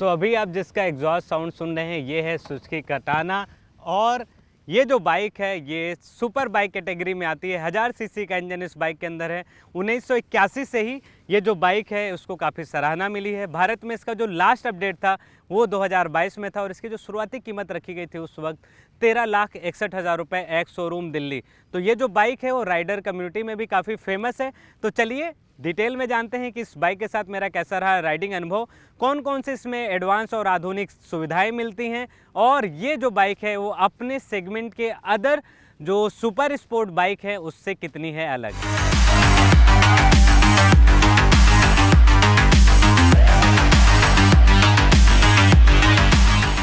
दोस्तों अभी आप जिसका एग्जॉस्ट साउंड सुन रहे हैं ये है सुजुकी कटाना। और ये जो बाइक है ये सुपर बाइक कैटेगरी में आती है। 1000 सीसी का इंजन इस बाइक के अंदर है। 1981 से ही ये जो बाइक है उसको काफ़ी सराहना मिली है। भारत में इसका जो लास्ट अपडेट था वो 2022 में था और इसकी जो शुरुआती कीमत रखी गई थी उस वक्त 13,61,000 रुपये एक्स शोरूम दिल्ली। तो ये जो बाइक है वो राइडर कम्युनिटी में भी काफ़ी फेमस है। तो चलिए डिटेल में जानते हैं कि इस बाइक के साथ मेरा कैसा रहा राइडिंग अनुभव, कौन कौन से इसमें एडवांस और आधुनिक सुविधाएं मिलती हैं और ये जो बाइक है वो अपने सेगमेंट के अदर जो सुपर स्पोर्ट बाइक है उससे कितनी है अलग।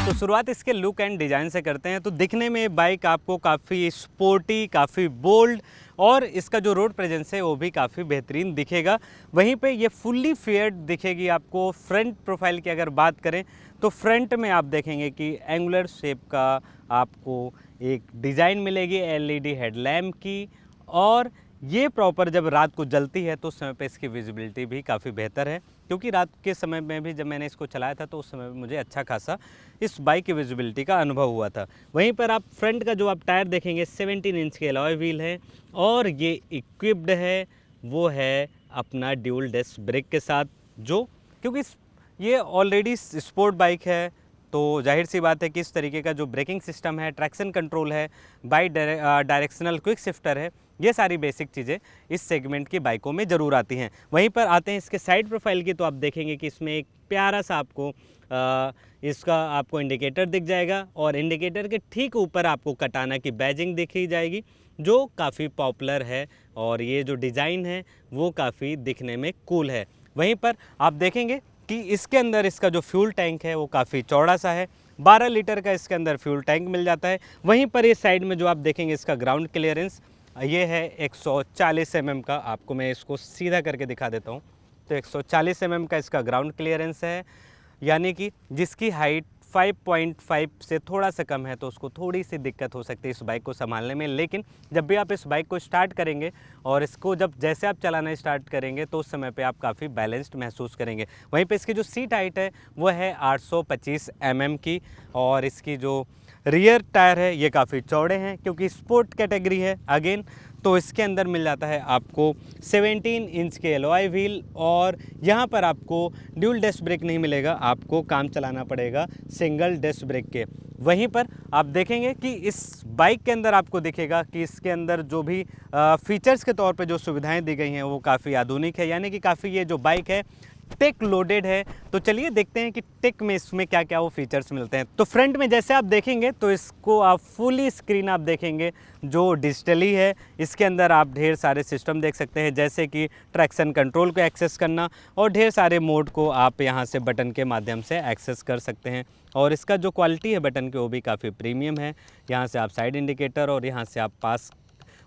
तो शुरुआत इसके लुक एंड डिज़ाइन से करते हैं। तो दिखने में बाइक आपको काफ़ी स्पोर्टी, काफ़ी बोल्ड और इसका जो रोड प्रेजेंस है वो भी काफ़ी बेहतरीन दिखेगा। वहीं पे ये फुल्ली फेयर्ड दिखेगी आपको। फ्रंट प्रोफाइल की अगर बात करें तो फ्रंट में आप देखेंगे कि एंगुलर शेप का आपको एक डिज़ाइन मिलेगी एलईडी हेडलैम्प की। और ये प्रॉपर जब रात को जलती है तो उस समय पे इसकी विजिबिलिटी भी काफ़ी बेहतर है, क्योंकि रात के समय में भी जब मैंने इसको चलाया था तो उस समय मुझे अच्छा खासा इस बाइक की विजिबिलिटी का अनुभव हुआ था। वहीं पर आप फ्रंट का जो आप टायर देखेंगे 17 इंच के अलॉय व्हील है और ये इक्विप्ड है वो है अपना ड्यूल डिस्क ब्रेक के साथ, जो क्योंकि ये ऑलरेडी स्पोर्ट बाइक है तो जाहिर सी बात है कि इस तरीके का जो ब्रेकिंग सिस्टम है, ट्रैक्शन कंट्रोल है, बाई डायरेक्शनल क्विक शिफ्टर है, ये सारी बेसिक चीज़ें इस सेगमेंट की बाइकों में ज़रूर आती हैं। वहीं पर आते हैं इसके साइड प्रोफाइल की, तो आप देखेंगे कि इसमें एक प्यारा सा आपको इसका आपको इंडिकेटर दिख जाएगा और इंडिकेटर के ठीक ऊपर आपको कटाना की बैजिंग दिखी जाएगी जो काफ़ी पॉपुलर है और ये जो डिज़ाइन है वो काफ़ी दिखने में कूल है। वहीं पर आप देखेंगे कि इसके अंदर इसका जो फ्यूल टैंक है वो काफ़ी चौड़ा सा है। 12 लीटर का इसके अंदर फ्यूल टैंक मिल जाता है। वहीं पर ये साइड में जो आप देखेंगे इसका ग्राउंड क्लियरेंस ये है 140 mm का। आपको मैं इसको सीधा करके दिखा देता हूँ। तो 140 mm का इसका ग्राउंड क्लियरेंस है, यानी कि जिसकी हाइट 5.5 से थोड़ा सा कम है तो उसको थोड़ी सी दिक्कत हो सकती है इस बाइक को संभालने में। लेकिन जब भी आप इस बाइक को स्टार्ट करेंगे और इसको जैसे आप चलाना स्टार्ट करेंगे तो उस समय पे आप काफ़ी बैलेंस्ड महसूस करेंगे। वहीं पे इसकी जो सीट हाइट है वो है 825 mm की और इसकी जो रियर टायर है ये काफ़ी चौड़े हैं क्योंकि स्पोर्ट कैटेगरी है अगेन। तो इसके अंदर मिल जाता है आपको 17 इंच के एलॉय व्हील और यहाँ पर आपको ड्यूल डिस्क ब्रेक नहीं मिलेगा, आपको काम चलाना पड़ेगा सिंगल डिस्क ब्रेक के। वहीं पर आप देखेंगे कि इस बाइक के अंदर आपको दिखेगा कि इसके अंदर जो भी फीचर्स के तौर पे जो सुविधाएं दी गई हैं वो काफ़ी आधुनिक है, यानी कि काफ़ी ये जो बाइक है टेक लोडेड है। तो चलिए देखते हैं कि टेक में इसमें क्या क्या वो फीचर्स मिलते हैं। तो फ्रंट में जैसे आप देखेंगे तो इसको आप फुली स्क्रीन आप देखेंगे जो डिजिटली है। इसके अंदर आप ढेर सारे सिस्टम देख सकते हैं जैसे कि ट्रैक्शन कंट्रोल को एक्सेस करना और ढेर सारे मोड को आप यहाँ से बटन के माध्यम से एक्सेस कर सकते हैं। और इसका जो क्वालिटी है बटन की वो भी काफ़ी प्रीमियम है। यहाँ से आप साइड इंडिकेटर और यहाँ से आप पास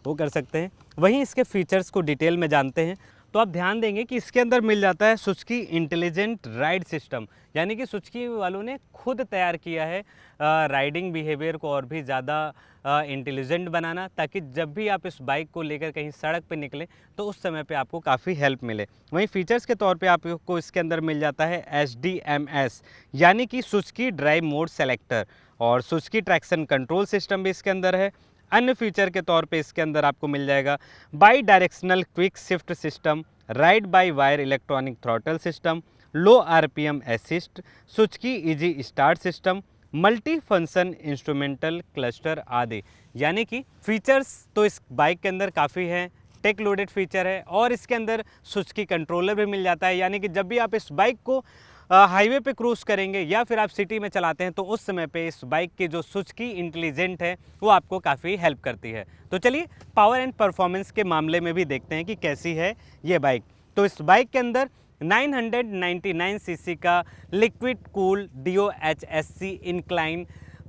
वो कर सकते हैं। वहीं इसके फीचर्स को डिटेल में जानते हैं तो आप ध्यान देंगे कि इसके अंदर मिल जाता है सुजुकी इंटेलिजेंट राइड सिस्टम, यानी कि सुजुकी वालों ने खुद तैयार किया है राइडिंग बिहेवियर को और भी ज़्यादा इंटेलिजेंट बनाना, ताकि जब भी आप इस बाइक को लेकर कहीं सड़क पे निकलें तो उस समय पे आपको काफ़ी हेल्प मिले। वहीं फीचर्स के तौर पे आपको इसके अंदर मिल जाता है SDMS, यानी कि सुजुकी ड्राइव मोड सेलेक्टर, और सुजुकी ट्रैक्शन कंट्रोल सिस्टम भी इसके अंदर है। अन्य फीचर के तौर पे इसके अंदर आपको मिल जाएगा by directional quick shift system, ride by wire electronic throttle system, low RPM assist, Suzuki easy start system, multi function instrumental cluster आदि। यानी कि फीचर्स तो इस बाइक के अंदर काफ़ी हैं, टेक लोडेड फीचर है और इसके अंदर सुजुकी कंट्रोलर भी मिल जाता है, यानी कि जब भी आप इस बाइक को हाईवे पे क्रूज़ करेंगे या फिर आप सिटी में चलाते हैं तो उस समय पे इस बाइक की जो सुजुकी इंटेलिजेंट है वो आपको काफ़ी हेल्प करती है। तो चलिए पावर एंड परफॉर्मेंस के मामले में भी देखते हैं कि कैसी है ये बाइक। तो इस बाइक के अंदर 999 सीसी का liquid cool DOHSC incline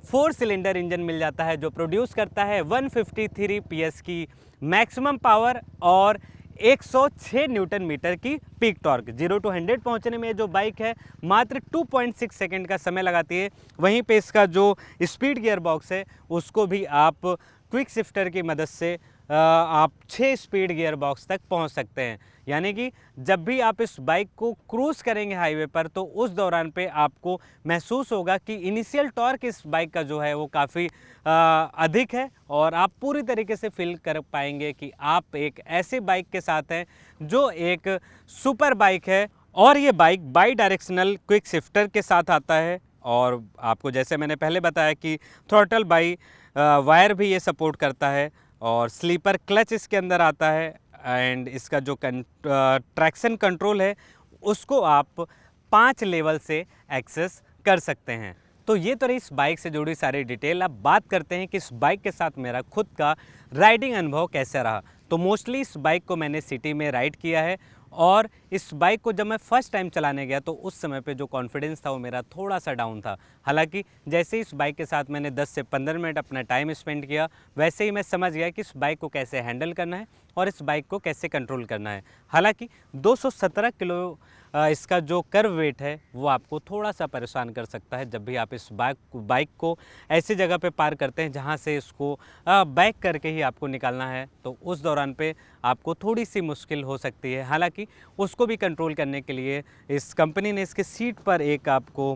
4 cylinder engine मिल जाता है जो प्रोड्यूस करता है 153 PS की मैक्सिमम पावर और 106 न्यूटन मीटर की पीक टॉर्क। 0 to 100 पहुंचने में जो बाइक है मात्र 2.6 सेकंड का समय लगाती है। वहीं पे इसका जो स्पीड गियर बॉक्स है उसको भी आप क्विक शिफ्टर की मदद से आप 6 स्पीड गियर बॉक्स तक पहुंच सकते हैं। यानी कि जब भी आप इस बाइक को क्रूज़ करेंगे हाईवे पर, तो उस दौरान पे आपको महसूस होगा कि इनिशियल टॉर्क इस बाइक का जो है वो काफ़ी अधिक है, और आप पूरी तरीके से फील कर पाएंगे कि आप एक ऐसे बाइक के साथ हैं जो एक सुपर बाइक है। और ये bike by directional quick shifter के साथ आता है, और आपको जैसे मैंने पहले बताया कि थ्रॉटल बाई वायर भी ये सपोर्ट करता है, और स्लीपर क्लच इसके अंदर आता है, एंड इसका जो ट्रैक्शन कंट्रोल है उसको आप 5 लेवल से एक्सेस कर सकते हैं। तो ये तो रही इस बाइक से जुड़ी सारी डिटेल। अब बात करते हैं कि इस बाइक के साथ मेरा खुद का राइडिंग अनुभव कैसा रहा। तो मोस्टली इस बाइक को मैंने सिटी में राइड किया है, और इस बाइक को जब मैं फ़र्स्ट टाइम चलाने गया तो उस समय पे जो कॉन्फिडेंस था वो मेरा थोड़ा सा डाउन था। हालांकि जैसे ही इस बाइक के साथ मैंने 10 से 15 मिनट अपना टाइम स्पेंड किया, वैसे ही मैं समझ गया कि इस बाइक को कैसे हैंडल करना है और इस बाइक को कैसे कंट्रोल करना है। हालांकि 217 किलो इसका जो कर्व वेट है वो आपको थोड़ा सा परेशान कर सकता है जब भी आप इस बाइक को ऐसी जगह पे पार करते हैं जहाँ से इसको बैक करके ही आपको निकालना है, तो उस दौरान पे आपको थोड़ी सी मुश्किल हो सकती है। हालांकि उसको भी कंट्रोल करने के लिए इस कंपनी ने इसके सीट पर एक आपको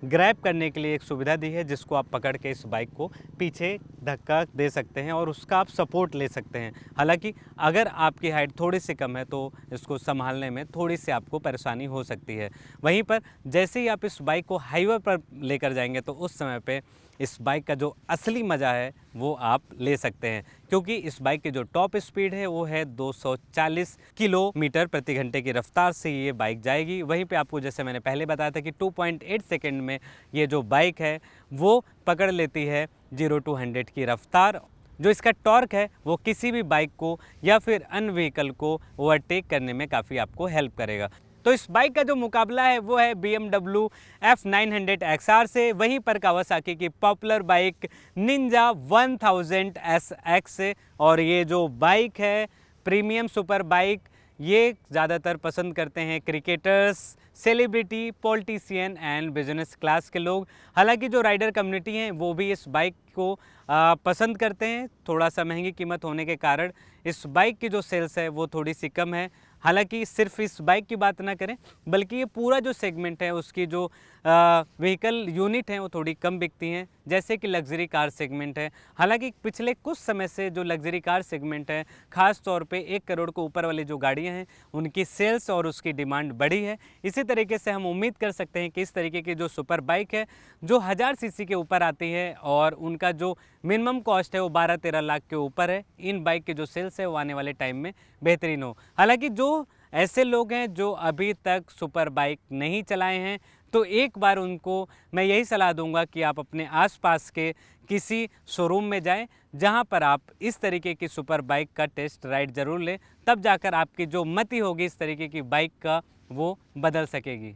ग्रैब करने के लिए एक सुविधा दी है, जिसको आप पकड़ के इस बाइक को पीछे धक्का दे सकते हैं और उसका आप सपोर्ट ले सकते हैं। हालांकि अगर आपकी हाइट थोड़ी सी कम है तो इसको संभालने में थोड़ी सी आपको परेशानी हो सकती है। वहीं पर जैसे ही आप इस बाइक को हाईवे पर लेकर जाएंगे तो उस समय पे इस बाइक का जो असली मज़ा है वो आप ले सकते हैं, क्योंकि इस बाइक की जो टॉप स्पीड है वो है 240 किलोमीटर प्रति घंटे की रफ्तार से ये बाइक जाएगी। वहीं पे आपको जैसे मैंने पहले बताया था कि 2.8 सेकंड में ये जो बाइक है वो पकड़ लेती है 0 to 100 की रफ्तार। जो इसका टॉर्क है वो किसी भी बाइक को या फिर अन्य व्हीकल को ओवरटेक करने में काफ़ी आपको हेल्प करेगा। तो इस बाइक का जो मुकाबला है वो है BMW F900 XR से, वहीं पर कावासाकी की पॉपुलर बाइक निंजा 1000 SX से। और ये जो बाइक है प्रीमियम सुपर बाइक, ये ज़्यादातर पसंद करते हैं cricketers, celebrity, politician and business class के लोग। हालांकि जो राइडर कम्युनिटी हैं वो भी इस बाइक को पसंद करते हैं। थोड़ा सा महंगी कीमत होने के कारण इस बाइक की जो सेल्स है वो थोड़ी सी कम है। हालांकि सिर्फ इस बाइक की बात ना करें, बल्कि ये पूरा जो सेगमेंट है उसकी जो व्हीकल यूनिट हैं वो थोड़ी कम बिकती हैं, जैसे कि लग्जरी कार सेगमेंट है। हालांकि पिछले कुछ समय से जो लग्जरी कार सेगमेंट है, ख़ास तौर पे 1 करोड़ को ऊपर वाली जो गाड़ियां हैं उनकी सेल्स और उसकी डिमांड बढ़ी है। इसी तरीके से हम उम्मीद कर सकते हैं कि इस तरीके की जो सुपर बाइक है जो 1000 सीसी के ऊपर आती है और उनका जो मिनिमम कॉस्ट है वो 12-13 लाख के ऊपर है, इन बाइक की जो सेल्स है वो आने वाले टाइम में बेहतरीन हो। हालांकि जो ऐसे लोग हैं जो अभी तक सुपर बाइक नहीं चलाए हैं, तो एक बार उनको मैं यही सलाह दूंगा कि आप अपने आसपास के किसी शोरूम में जाएं, जहां पर आप इस तरीके की सुपर बाइक का टेस्ट राइड ज़रूर लें, तब जाकर आपकी जो मति होगी इस तरीके की बाइक का वो बदल सकेगी।